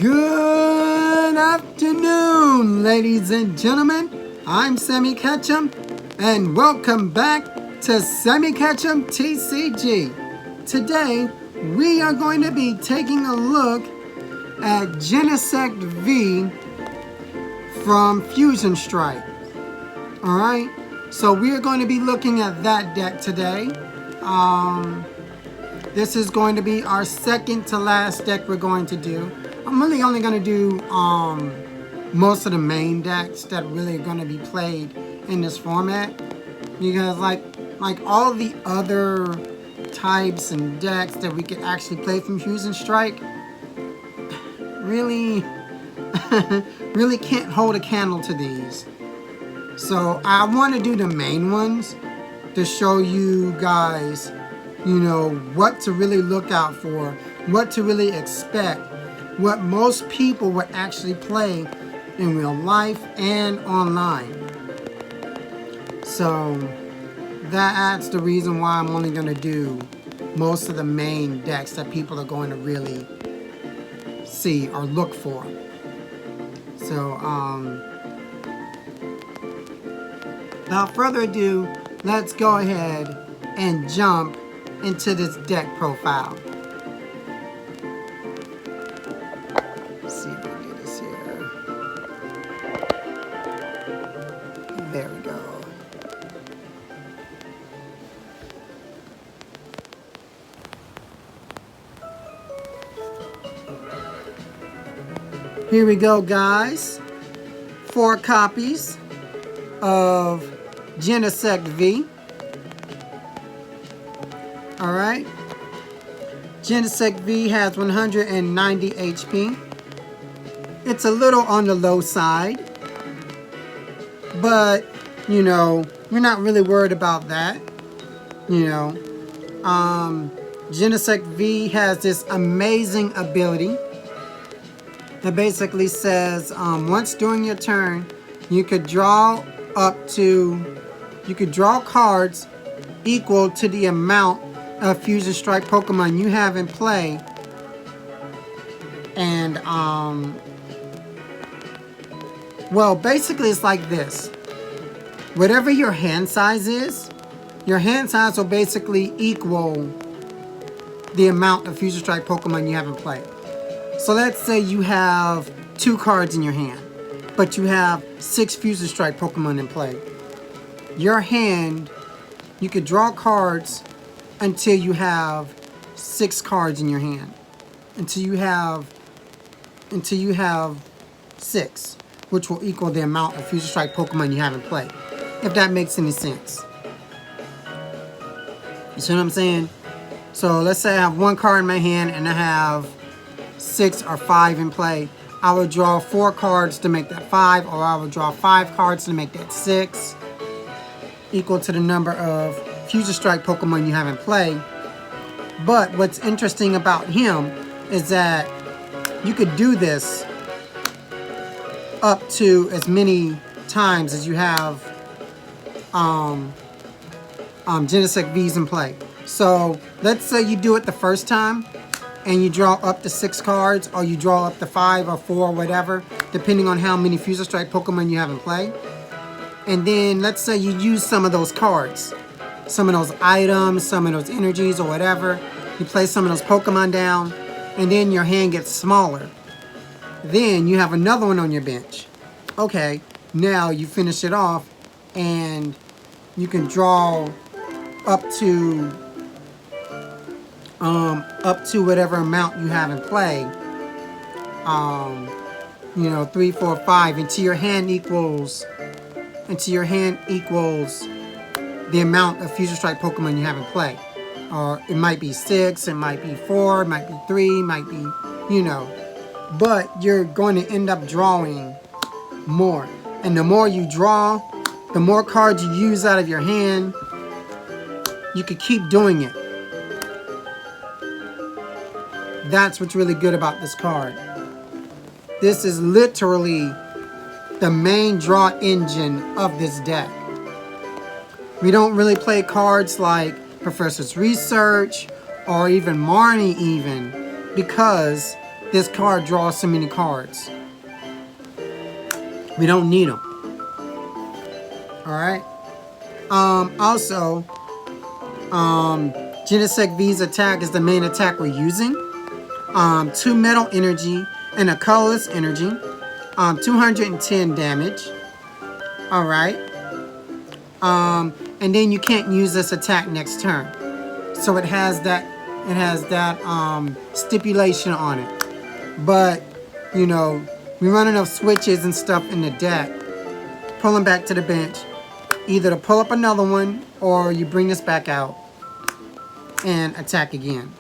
Good afternoon, ladies and gentlemen. I'm Sammy Ketchum, and welcome back to Sammy Ketchum TCG. Today, we are going to be taking a look at Genesect V from Fusion Strike. Alright, so we are going to be looking at that deck today. This is going to be our second to last deck we're going to do. I'm really only going to do most of the main decks that really are going to be played in this format, because like all the other types and decks that we could actually play from Fusion Strike really really can't hold a candle to these. So I want to do the main ones to show you guys, you know, what to really look out for, what to really expect, what most people would actually play in real life and online. So that's the reason why I'm only going to do most of the main decks that people are going to really see or look for. So without further ado, let's go ahead and jump into this deck profile. Let's see if we can do this here. There we go. Here we go, guys. 4 copies of Genesect V. Alright. Genesect V has 190 HP. It's a little on the low side, but you know, we're not really worried about that. You know, Genesect V has this amazing ability that basically says once during your turn, you could draw cards equal to the amount of Fusion Strike Pokemon you have in play, and well, basically it's like this. Whatever your hand size is, your hand size will basically equal the amount of Fusion Strike Pokemon you have in play. So let's say you have 2 cards in your hand, but you have 6 Fusion Strike Pokemon in play. Your hand, you could draw cards until you have 6 cards in your hand. Until you have 6, which will equal the amount of Fusion Strike Pokemon you have in play. If that makes any sense. You see what I'm saying? So let's say I have 1 card in my hand and I have 6 or 5 in play. I would draw 4 cards to make that 5, or I would draw 5 cards to make that 6, equal to the number of Fusion Strike Pokemon you have in play. But what's interesting about him is that you could do this up to as many times as you have Genesect V's in play. So let's say you do it the first time and you draw up to 6 cards, or you draw up to 5 or 4 or whatever, depending on how many Fusion Strike Pokemon you have in play. And then let's say you use some of those cards, some of those items, some of those energies or whatever. You play some of those Pokemon down, and then your hand gets smaller. Then you have another one on your bench. Okay, now you finish it off, and you can draw up to whatever amount you have in play. You know, 3, 4, 5 until your hand equals the amount of Fusion Strike Pokemon you have in play. Or it might be 6, it might be 4, it might be 3, it might be, you know. But you're going to end up drawing more. And the more you draw, the more cards you use out of your hand. You could keep doing it. That's what's really good about this card. This is literally the main draw engine of this deck. We don't really play cards like Professor's Research or even Marnie even, because this card draws so many cards. We don't need them. Alright? Also, Genesect V's attack is the main attack we're using. 2 metal energy and a colorless energy. 210 damage. Alright. And then you can't use this attack next turn. So it has that stipulation on it. But, you know, we run enough switches and stuff in the deck. Pull them back to the bench. Either to pull up another one or you bring this back out and attack again.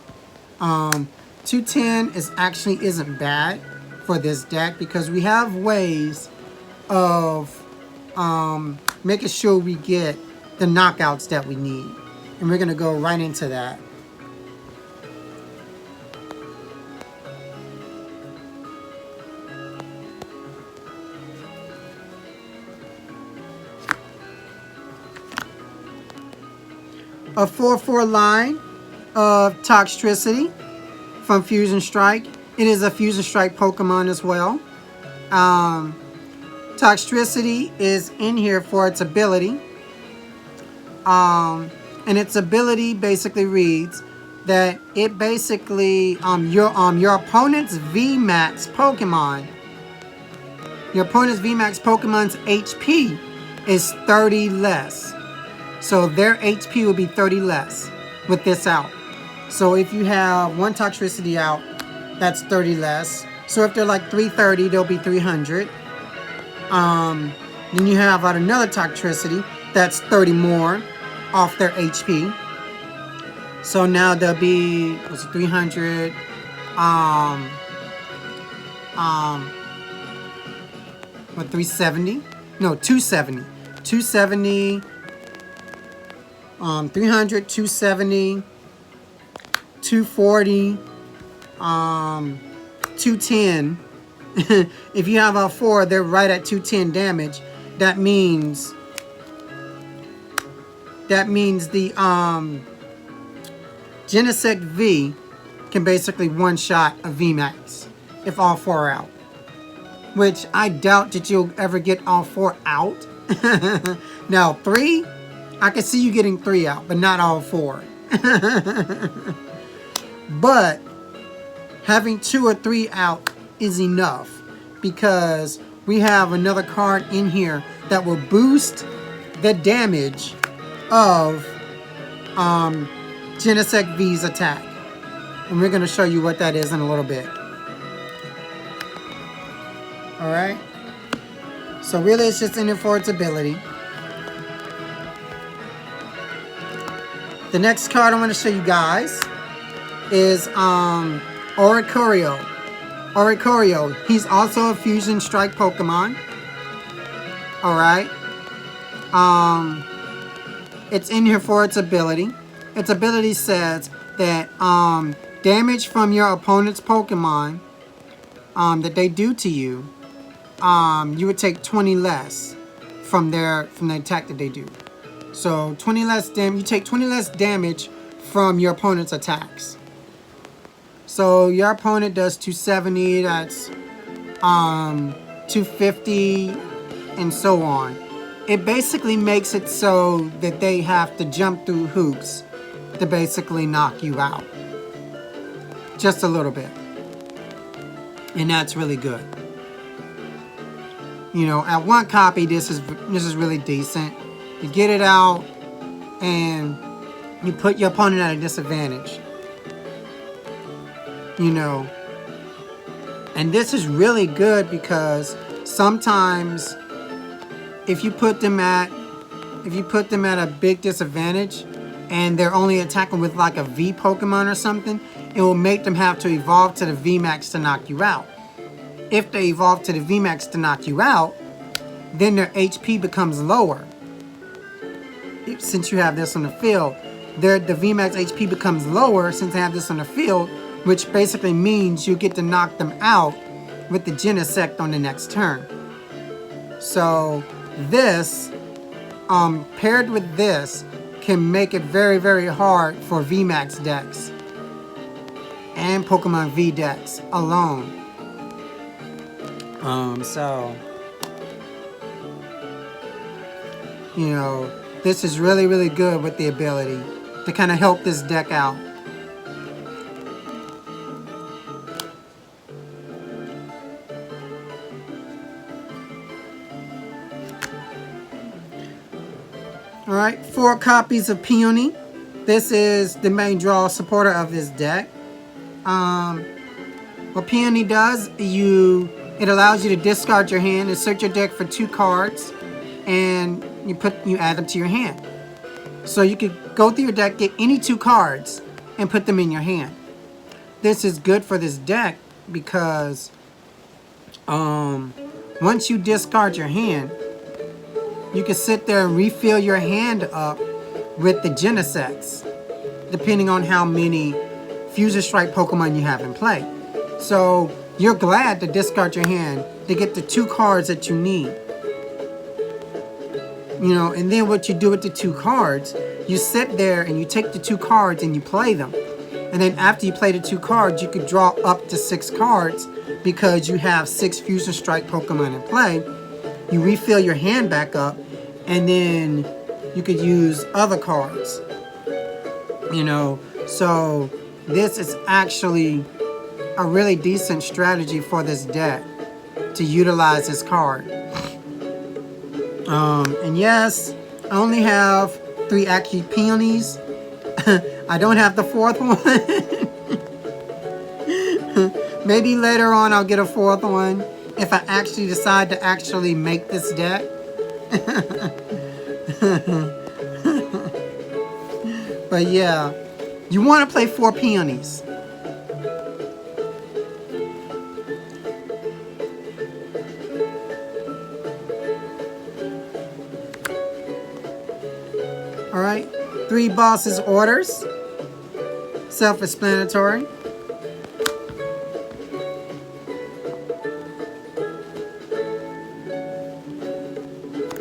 210 isn't bad for this deck because we have ways of making sure we get the knockouts that we need. And we're going to go right into that. A 4/4 line of Toxtricity from Fusion Strike. It is a Fusion Strike Pokemon as well. Toxtricity is in here for its ability. And its ability basically reads that it basically your opponent's VMAX Pokemon. Your opponent's VMAX Pokemon's HP is 30 less. So their HP will be 30 less with this out. So if you have one Toxtricity out, that's 30 less. So if they're like 330, they'll be 300. Then you have out another Toxtricity, that's 30 more off their HP. So now they'll be, what's it, 300, what, 370? No, 270. 270, 300, 270, 240, 210. If you have all 4, they're right at 210 damage. That means the Genesect V can basically one-shot a VMAX if all 4 are out. Which I doubt that you'll ever get all 4 out. Now 3, I can see you getting 3 out, but not all 4. But having 2 or 3 out is enough because we have another card in here that will boost the damage of Genesect V's attack. And we're going to show you what that is in a little bit. Alright? So really it's just in it for its ability. The next card I want to show you guys is Oricorio. Oricorio, he's also a Fusion Strike Pokemon. Alright. It's in here for its ability. Its ability says that damage from your opponent's Pokemon that they do to you, you would take 20 less from the attack that they do. So 20 less damage. You take 20 less damage from your opponent's attacks. So your opponent does 270. That's 250, and so on. It basically makes it so that they have to jump through hoops to basically knock you out. Just a little bit. And that's really good. You know, at 1 copy, this is really decent. You get it out, and you put your opponent at a disadvantage. You know. And this is really good because sometimes if you put them at a big disadvantage and they're only attacking with like a V Pokemon or something, it will make them have to evolve to the VMAX to knock you out. If they evolve to the VMAX to knock you out, then their HP becomes lower. Since you have this on the field, the VMAX HP becomes lower since they have this on the field, which basically means you get to knock them out with the Genesect on the next turn. So this, paired with this, can make it very, very hard for VMAX decks. and Pokemon V decks alone. So, you know, this is really, really good with the ability to kind of help this deck out. Alright, 4 copies of Peony. This is the main draw supporter of this deck. What Peony does, it allows you to discard your hand and search your deck for 2 cards, and you add them to your hand. So you could go through your deck, get any 2 cards, and put them in your hand. This is good for this deck because once you discard your hand, you can sit there and refill your hand up with the Genesects, depending on how many Fusion Strike Pokemon you have in play. So you're glad to discard your hand to get the 2 cards that you need. You know, and then what you do with the 2 cards, you sit there and you take the 2 cards and you play them. And then after you play the 2 cards, you could draw up to 6 cards because you have 6 Fusion Strike Pokemon in play. You refill your hand back up, and then you could use other cards. You know, so this is actually a really decent strategy for this deck to utilize this card. And yes, I only have 3 active Peonies. I don't have the 4th one. Maybe later on I'll get a 4th one if I actually decide to actually make this deck. But yeah, you want to play 4 Peonies. Alright, 3 bosses orders. Self-explanatory.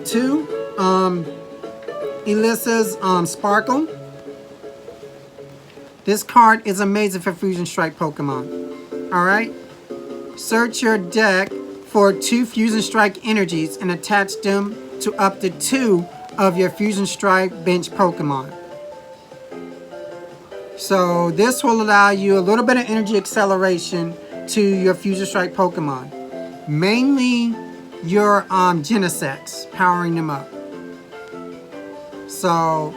2, Elisa's Sparkle. This card is amazing for Fusion Strike Pokemon. Alright? Search your deck for 2 Fusion Strike energies and attach them to up to 2 of your Fusion Strike bench Pokemon. So this will allow you a little bit of energy acceleration to your Fusion Strike Pokemon. Mainly your Genesects, powering them up. So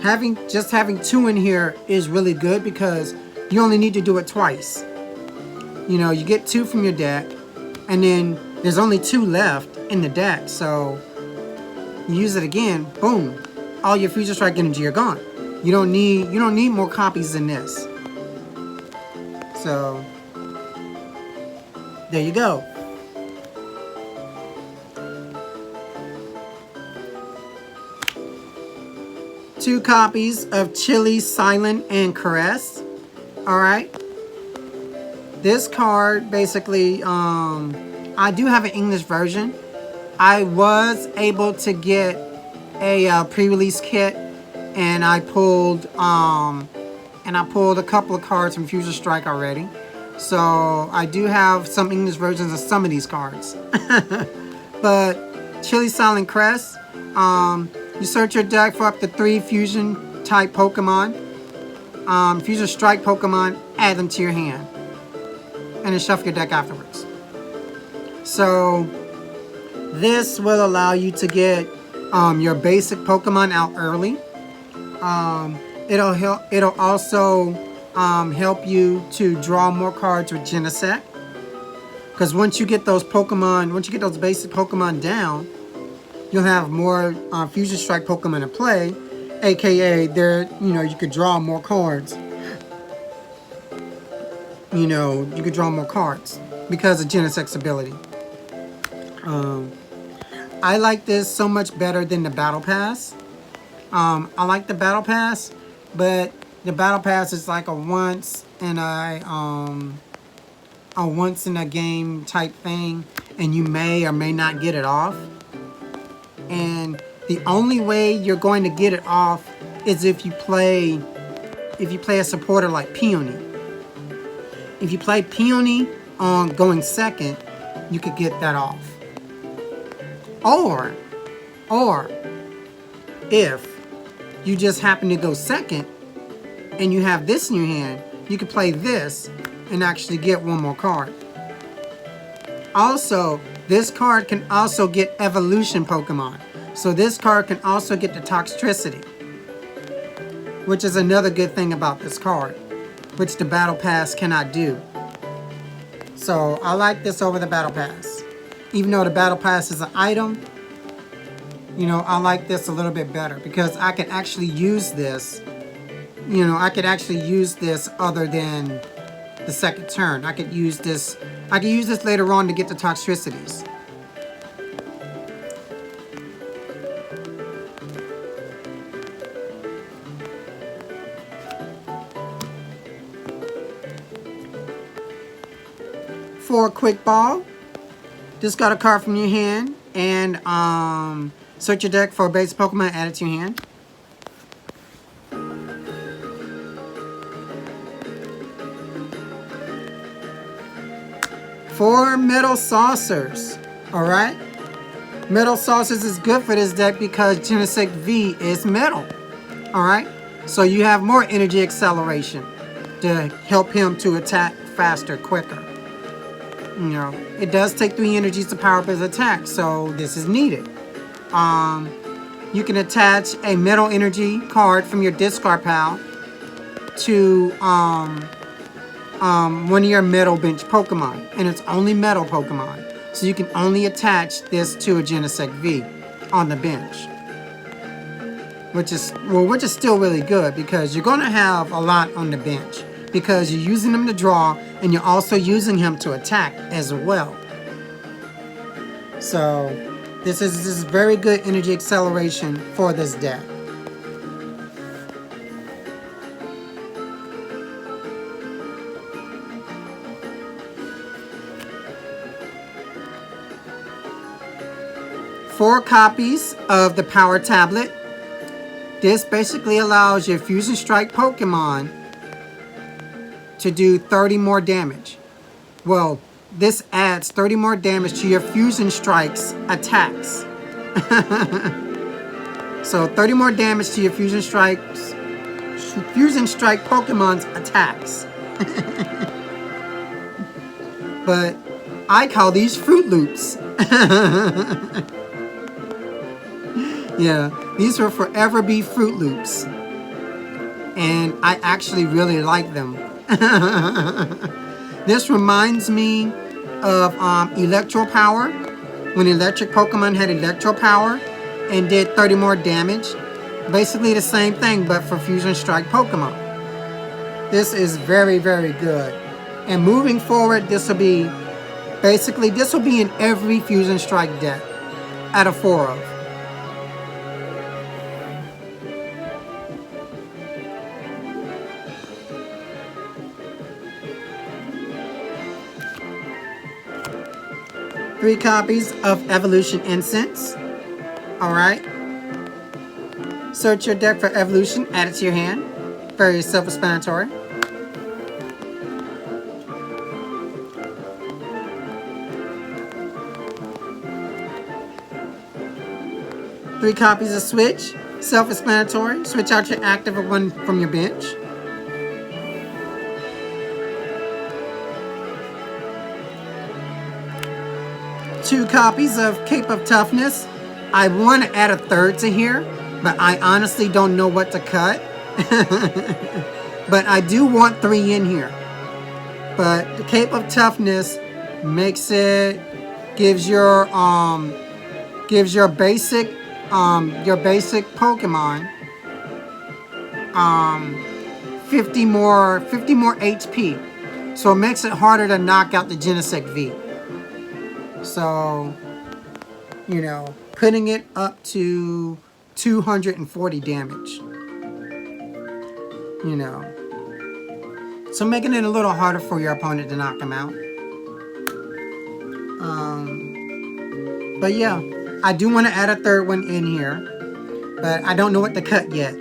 having 2 in here is really good because you only need to do it twice. You know, you get 2 from your deck, and then there's only 2 left in the deck. So you use it again, boom, all your Fusion Strike energy are gone. You don't need more copies than this. So there you go. Two copies of Chili, Silent, and Caress. Alright. This card basically, I do have an English version. I was able to get a pre-release kit, and I pulled a couple of cards from Fusion Strike already. So I do have some English versions of some of these cards. But Chili, Silent, Crest, you search your deck for up to 3 Fusion type Pokemon. Fusion Strike Pokemon, add them to your hand. And then shuffle your deck afterwards. So this will allow you to get your basic Pokemon out early. It'll also help you to draw more cards with Genesect. Because once you get those basic Pokemon down, you'll have more Fusion Strike Pokemon in play, aka you could draw more cards. You could draw more cards because of Genesect's ability. I like this so much better than the Battle Pass. I like the Battle Pass, but the Battle Pass is like a once in a game type thing, and you may or may not get it off. And the only way you're going to get it off is if you play if you play a supporter like Peony. If you play Peony on going second, you could get that off. Or if you just happen to go second and you have this in your hand, you could play this and actually get one more card. Also, this card can also get evolution Pokemon. So this card can also get the Toxtricity, which is another good thing about this card, which the Battle Pass cannot do. So I like this over the Battle Pass. Even though the Battle Pass is an item, you know, I like this a little bit better because I can actually use this. You know, I could actually use this other than the second turn. I could use this later on to get the Toxtricities. For a quick ball, discard a card from your hand and search your deck for a basic Pokemon, add it to your hand. For Metal Saucers, alright? Metal Saucers is good for this deck because Genesect V is metal, alright? So you have more energy acceleration to help him to attack faster, quicker. You know, it does take 3 energies to power up his attack, so this is needed. You can attach a metal energy card from your discard pile to one of your metal bench Pokemon, and it's only metal Pokemon, so you can only attach this to a Genesect V on the bench, which is still really good because you're gonna have a lot on the bench because you're using them to draw and you're also using him to attack as well. So this is very good energy acceleration for this deck. Four copies of the Power Tablet. This basically allows your Fusion Strike Pokemon to do 30 more damage. Well, this adds 30 more damage to your Fusion Strike's attacks. So 30 more damage to your Fusion Strike Pokemon's attacks. But I call these Fruit Loops. Yeah, these will forever be Fruit Loops. And I actually really like them. This reminds me of Electro Power. When electric Pokemon had Electro Power and did 30 more damage. Basically the same thing, but for Fusion Strike Pokemon. This is very, very good. And moving forward, this will be in every Fusion Strike deck out of 4 of. Three copies of Evolution Incense. Alright. Search your deck for Evolution, add it to your hand. Very self-explanatory. Three copies of Switch, self-explanatory. Switch out your active or one from your bench. Two copies of Cape of Toughness. I want to add a third to here, but I honestly don't know what to cut. But I do want 3 in here. But the Cape of Toughness makes it, gives your basic Pokemon 50 more HP. So it makes it harder to knock out the Genesect V. So, you know, putting it up to 240 damage. You know. So making it a little harder for your opponent to knock him out. But yeah, I do want to add a third one in here. But I don't know what to cut yet.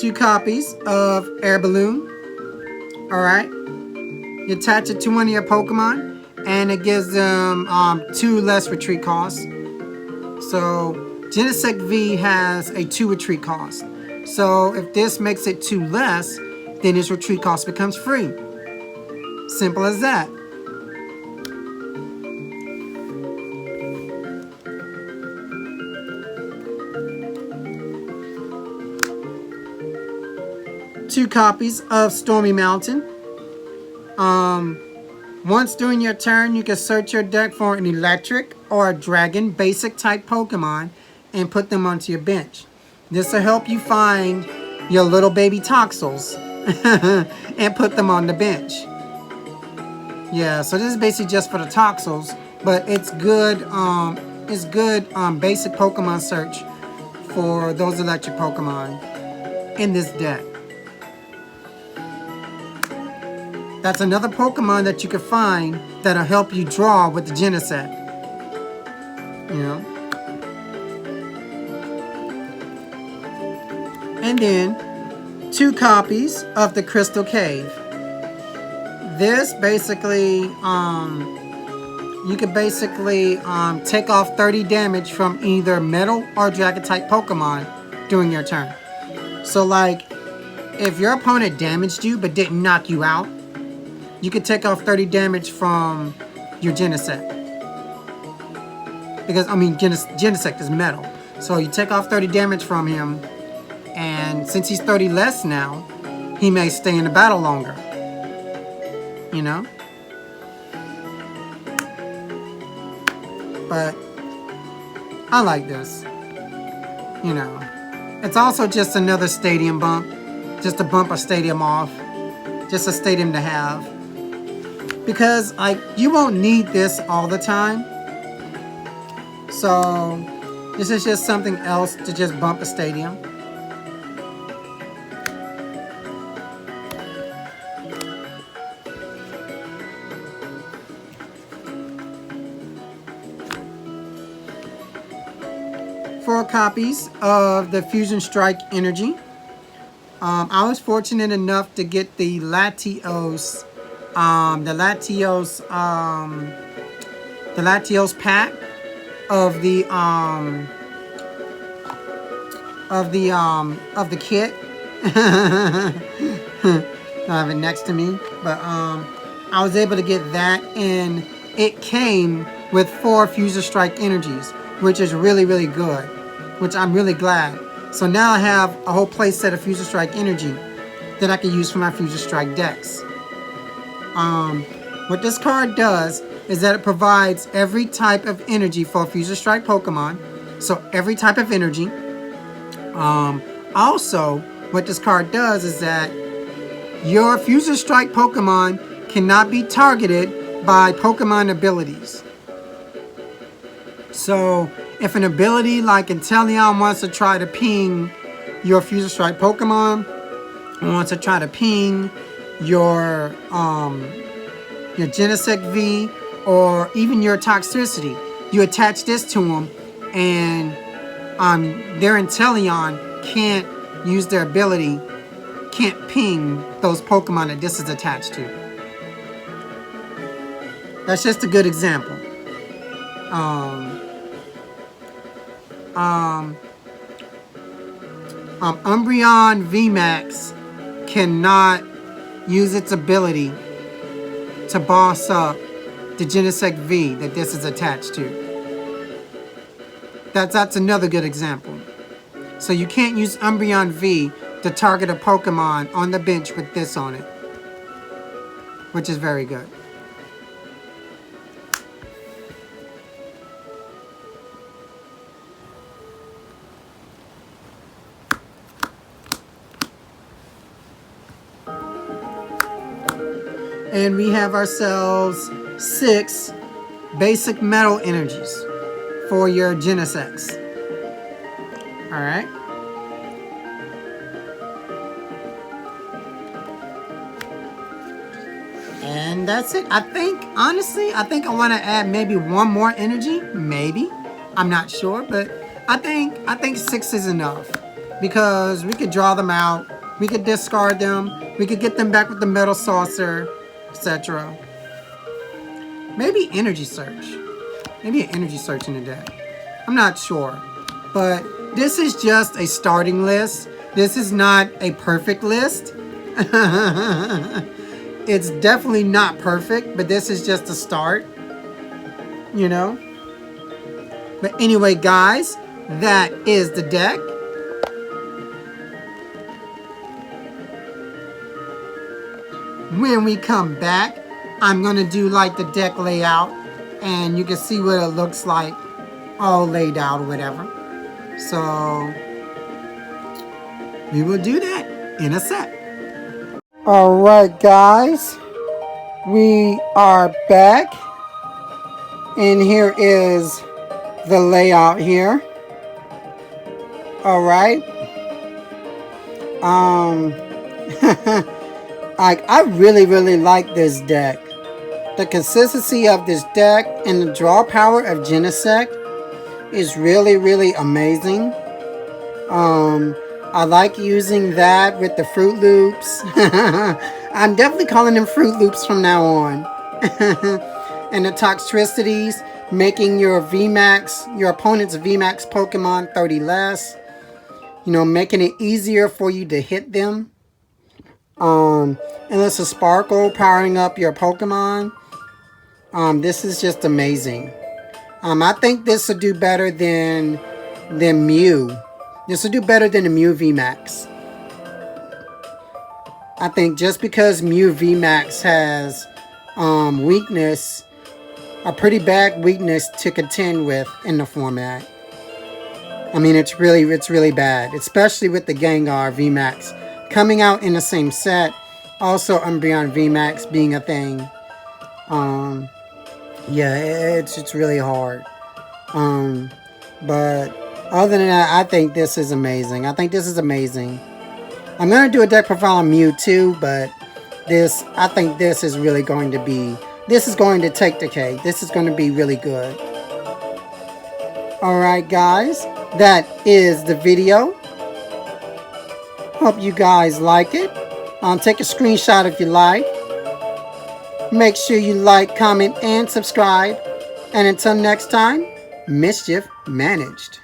2 copies of Air Balloon. Alright. You attach it to one of your Pokemon, and it gives them 2 less retreat costs. So Genesect V has a 2 retreat cost. So if this makes it 2 less, then its retreat cost becomes free. Simple as that. Two copies of Stormy Mountain. Once during your turn, you can search your deck for an electric or a dragon basic type Pokemon and put them onto your bench. This will help you find your little baby Toxels and put them on the bench. Yeah, so this is basically just for the Toxels, but it's good. It's good basic Pokemon search for those electric Pokemon in this deck. That's another Pokemon that you can find that'll help you draw with the Genesect. You know? And then 2 copies of the Crystal Cave. This basically, you can basically take off 30 damage from either Metal or Dragon type Pokemon during your turn. So like, if your opponent damaged you but didn't knock you out, you can take off 30 damage from your Genesect. Because, I mean, Genesect is metal. So you take off 30 damage from him, and since he's 30 less now, he may stay in the battle longer. You know? But I like this. You know. It's also just another stadium bump. Just to bump a stadium off. Just a stadium to have. Because like you won't need this all the time. So this is just something else to just bump a stadium. Four copies of the Fusion Strike Energy. I was fortunate enough to get the Latios pack of the kit. I have it next to me, but I was able to get that, and it came with 4 Fusion Strike Energies, which is really, really good, which I'm really glad. So now I have a whole play set of Fusion Strike Energy that I can use for my Fusion Strike decks. What this card does is that it provides every type of energy for a Fusion Strike Pokemon. So every type of energy. Also, what this card does is that your Fusion Strike Pokemon cannot be targeted by Pokemon abilities. So if an ability like Inteleon wants to try to ping your Fusion Strike Pokemon, or wants to try to ping your Genesect V, or even your Toxicity, you attach this to them, and their Inteleon can't use their ability, can't ping those Pokemon that this is attached to. That's just a good example. Umbreon VMAX cannot use its ability to boss up the Genesect V that this is attached to. That's another good example. So you can't use Umbreon V to target a Pokemon on the bench with this on it, which is very good. And we have ourselves 6 basic metal energies for your Genesects. Alright. And that's it. Honestly, I think I want to add maybe 1 more energy. Maybe. I'm not sure, but I think 6 is enough. because we could draw them out, we could discard them, we could get them back with the metal saucer, etc. Maybe energy search. Maybe an energy search in the deck. I'm not sure. But this is just a starting list. This is not a perfect list. It's definitely not perfect, but this is just a start. You know? But anyway, guys, that is the deck. When we come back, I'm going to do like the deck layout, and you can see what it looks like all laid out or whatever. So we will do that in a sec. Alright, guys, we are back, and here is the layout here. Alright. I really like this deck. The consistency of this deck and the draw power of Genesect is really amazing. I like using that with the Fruit Loops. I'm definitely calling them Fruit Loops from now on. And the Toxtricities, making your VMAX, your opponent's VMAX Pokemon 30 less. You know, making it easier for you to hit them. Endless Sparkle, powering up your Pokemon. This is just amazing. I think this will do better than Mew. This will do better than the Mew VMAX. I think just because Mew VMAX has weakness, a pretty bad weakness to contend with in the format. I mean, it's really bad, especially with the Gengar VMAX coming out in the same set. Also, Umbreon VMAX being a thing. Yeah, it's really hard. But other than that, I think this is amazing. I'm gonna do a deck profile on Mew too, but I think this is really going to be. This is going to take the cake. This is going to be really good. Alright, guys, that is the video. Hope you guys like it. Take a screenshot if you like. Make sure you like, comment, and subscribe. And until next time, mischief managed.